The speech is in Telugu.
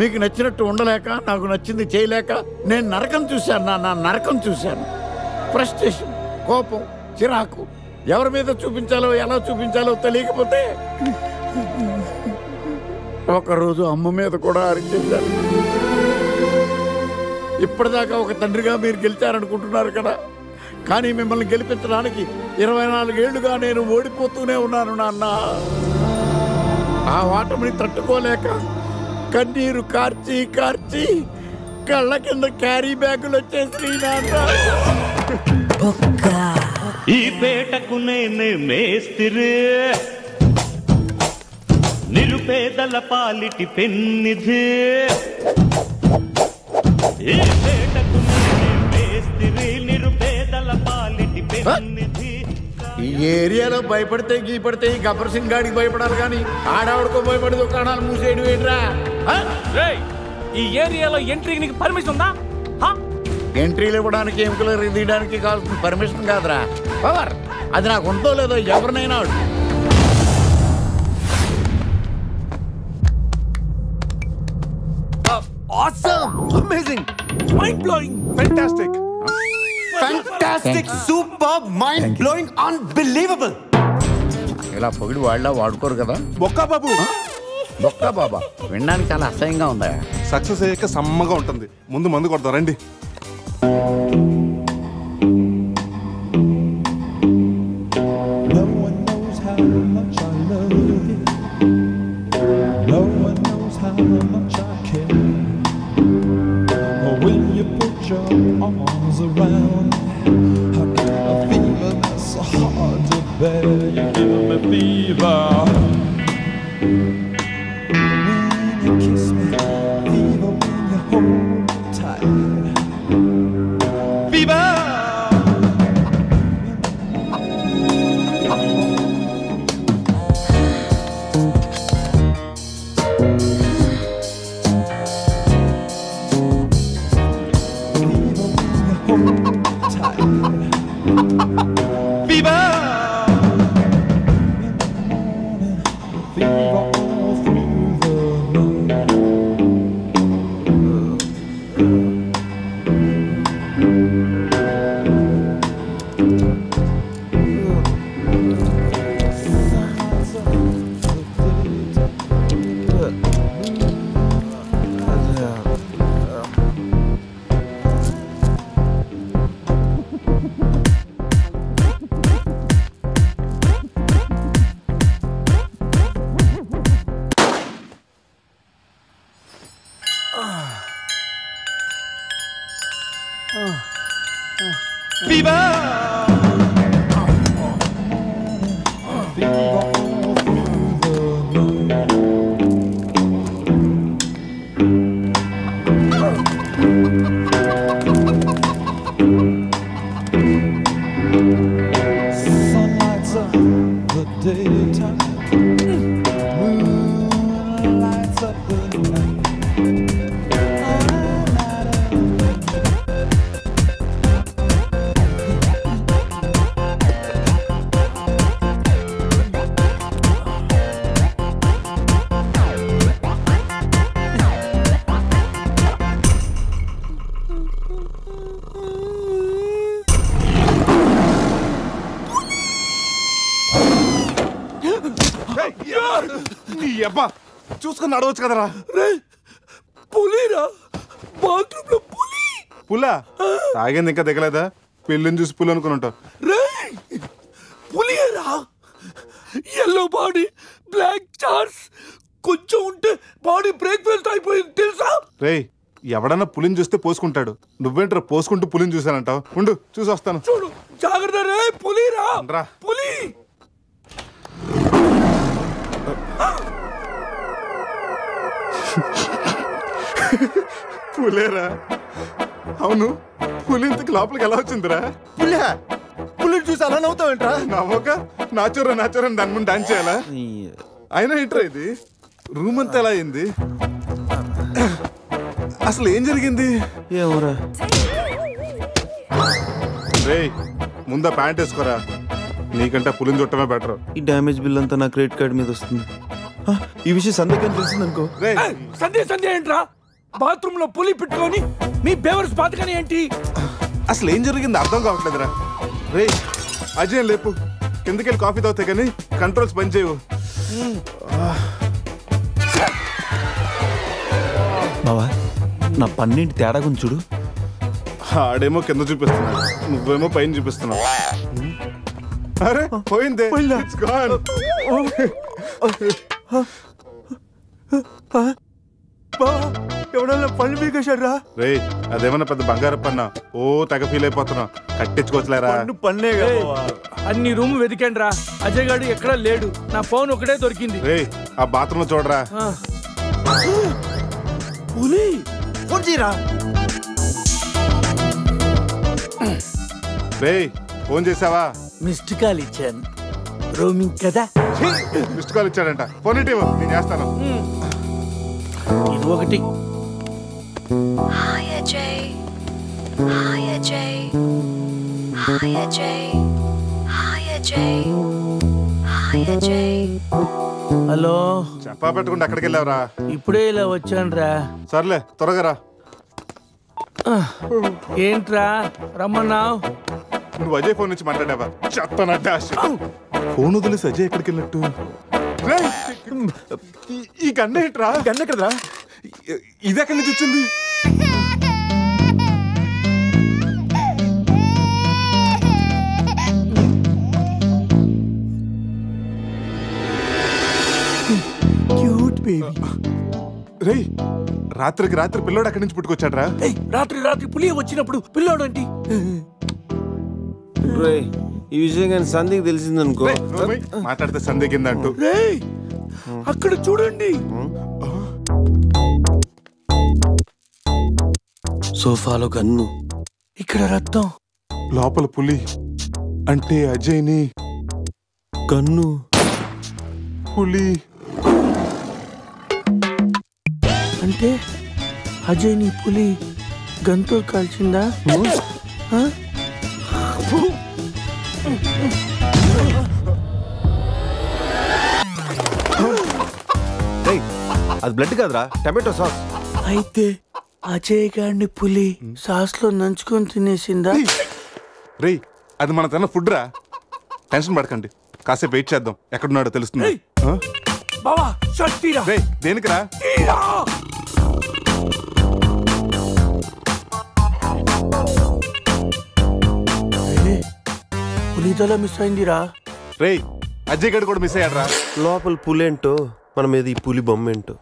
మీకు నచ్చినట్టు ఉండలేక, నాకు నచ్చింది చేయలేక నేను నరకం చూశాను. నా నరకం చూశాను. ఫ్రస్ట్రేషన్, కోపం, చిరాకు, ఎవరి మీద చూపించాలో ఎలా చూపించాలో తెలియకపోతే ఒకరోజు అమ్మ మీద కూడా అరిచేశాను. ఇప్పటిదాకా ఒక తండ్రిగా మీరు గెలిచారనుకుంటున్నారు కదా, కానీ మిమ్మల్ని గెలిపించడానికి 24 ఏళ్లుగా నేను ఓడిపోతూనే ఉన్నాను నాన్న. ఆ ఓటమిని తట్టుకోలేక కన్నీరు కార్చి కార్చి కళ్ళ కింద క్యారీ బ్యాగులు వచ్చేసి నాన్న. ఈ పేటకు నేనే మేస్తిరి, నిరుపేదల పాలిటి పెన్నిధి. ఈ పేటకు నేనే మేస్తిరి, నిరుపేదల పాలిటి పెన్నిధి. ఈ ఏరియాలో భయపడితే గీపడితే ఈ గబ్బర్ సింగ్ గాడికి భయపడాలి, కానీ ఆడావిడకో భయపడి దుకాణాలు మూసేయడం ఏంట్రా? ఈ ఏరియాలో ఎంట్రీకి నీకు పర్మిషన్ ఉందా? ఎంట్రీలు ఇవ్వడానికి, ఎముకలు తీయడానికి కావాల్సిన పర్మిషన్ కాదురా, పవర్. అది నాకు ఉందో లేదో ఎవరినైనా Awesome! Amazing! Mind-blowing! Fantastic! Fantastic! Superb! Mind-blowing! Unbelievable! ఇలా పొగిడి వాళ్ళ వాడుకోరు కదా. బొక్కా బాబు, బొక్కా బాబా వినడానికి చాలా అసహ్యంగా ఉందా? సక్సెస్ అయ్యాక సమ్మగా ఉంటుంది. ముందు మందు కొడతాం రండి. చూసుకుని నడవచ్చు కదరా. పులిరా, బాత్రూమ్ లో పులి. పులా తాగింది ఇంకా దిగలేదా? పెళ్ళిని చూసి పులి అనుకుని ఉంటావు. పులిరా, ఎల్లో బాడీ, బ్లాక్ చార్స్, కొంచెం ఉంటే బాడీ బ్రేక్ఫాస్ట్ అయిపోయింది తెలుసా? రేయ్, ఎవడన్నా పులిని చూస్తే పోసుకుంటాడు. నువ్వేంట్రా పోసుకుంటూ పులిని చూసానంటావు? ఉండు చూసి వస్తాను. చూడు, జాగ్రత్త రే. పులిరా, పులి. పులేరా? అవును, పులి ఇంతకు లోపలికి ఎలా వచ్చిందిరా? పులిని చూసి అలా నవ్వుతావేంట్రా? నవ్వక నాచురా నాచురా దాని ముందు డాన్స్ చేయాలా? అయినా ఏంట్రా ఇది? రూమ్ అంతా ఎలా అయింది? అసలు ఏం జరిగింది? రేయ్, ముందా ప్యాంట్ వేసుకోరా. నీకంటే పులిని చుట్టమే బెటర్. ఈ డ్యామేజ్ బిల్ అంతా నా క్రెడిట్ కార్డ్ మీద వస్తుంది. ఈ విషయం సందేహం తెలిసిందనుకో. రేయ్ సంధ్య ఏంట్రా? బాత్రూమ్ లో పులి పెట్టుకొని మీ బేవర్స్ బాతకని ఏంటి? అసలు ఏం జరిగింది అర్థం కావట్లేదురా. రే అజయ్ లేపు, కిందకెళ్ళి కాఫీ తాగుతాయి కానీ కంట్రోల్స్ పని చేయవు. బావా నా పన్నింటి తేడా గురించి చూడు. ఆడేమో కింద చూపిస్తున్నాడు, నువ్వేమో పైన చూపిస్తున్నావు. అరే పోయిందే. It's gone. ఎవడన్నా పళ్ళు పీకేశారా? రే అదేమన్నా పెద్ద బంగారు పన్నా? ఓ తెగ ఫీల్ అయిపోతున్నావు. కట్టించుకోవచ్చులేరా. పన్నే అన్ని రూమ్ వెతికండి రా, అజయ్ గాడు ఎక్కడా లేడు. నా ఫోన్ ఒకటే దొరికింది. రే ఆ బాత్రూమ్ లో చూడరా. పులి ఫోన్ చేయరా. రే ఫోన్ చేసావా? మిస్డ్ కాల్ ఇచ్చాను, రోమింగ్ కదా. మిస్డ్ కాల్ ఇచ్చాడంట. ఫోన్ ఇటు ఇవ్వు, నేను చేస్తాను. ఇది ఒకటి. Hi Ajay. Hi Ajay. Hi Ajay. Hi Ajay. Hi Ajay. Hello, చెప్పా పెట్టుకుంటే అక్కడికి వెళ్ళావురా? ఇప్పుడే ఇలా వచ్చానురా. సర్లే త్వరగా రా. ఏంట్రా రమ్మన్నావు? నువ్వు అజయ్ ఫోన్ నుంచి మాట్లాడావా? చెప్తానంటే ఫోన్ వదిలేసి అజయ్ ఎక్కడికి వెళ్ళినట్టు? రేయ్, ఈ గన్న ఏంట్రా? గన్న కదరా. ఇది ఎక్కడి నుంచి వచ్చింది? Cute baby. రేయ్ రాత్రికి రాత్రి పిల్లోడు అక్కడి నుంచి పుట్టుకొచ్చాడ్రా. రాత్రి పులి వచ్చినప్పుడు పిల్లోడు ఏంటి? ఈ విషయం కానీ సంధికి తెలిసిందనుకో. మాట్లాడితే సందే కింద అంటూ. రేయ్ అక్కడ చూడండి. సోఫాలో గన్ను, ఇక్కడ రక్తం. లోపల పులి అంటే అజయ్ని. గన్ను, పులి అంటే అజయ్ ని పులి గంతో కాల్చిందా? ఆ? అది బ్లడ్ కాదురా, టమాటో సాస్. అయితే అజయ్ గారిని పులి సాస్ లో నంచుకొని తినేసిందా? రేయ్ అది మన తన ఫుడ్ రా. టెన్షన్ పడకండి, కాసేపు వెయిట్ చేద్దాం. ఎక్కడున్నాడో తెలుస్తుంది. బావా షర్ట్ తీరా. రేయ్ దేనికిరా? తీరా. పులి తల మిస్ అయిందిరా. రేయ్ అజయ్ గడు కూడా మిస్ అయ్యాడు రా. లోపల పులేంటో మన మీద ఈ పులి బొమ్మ ఏంటో.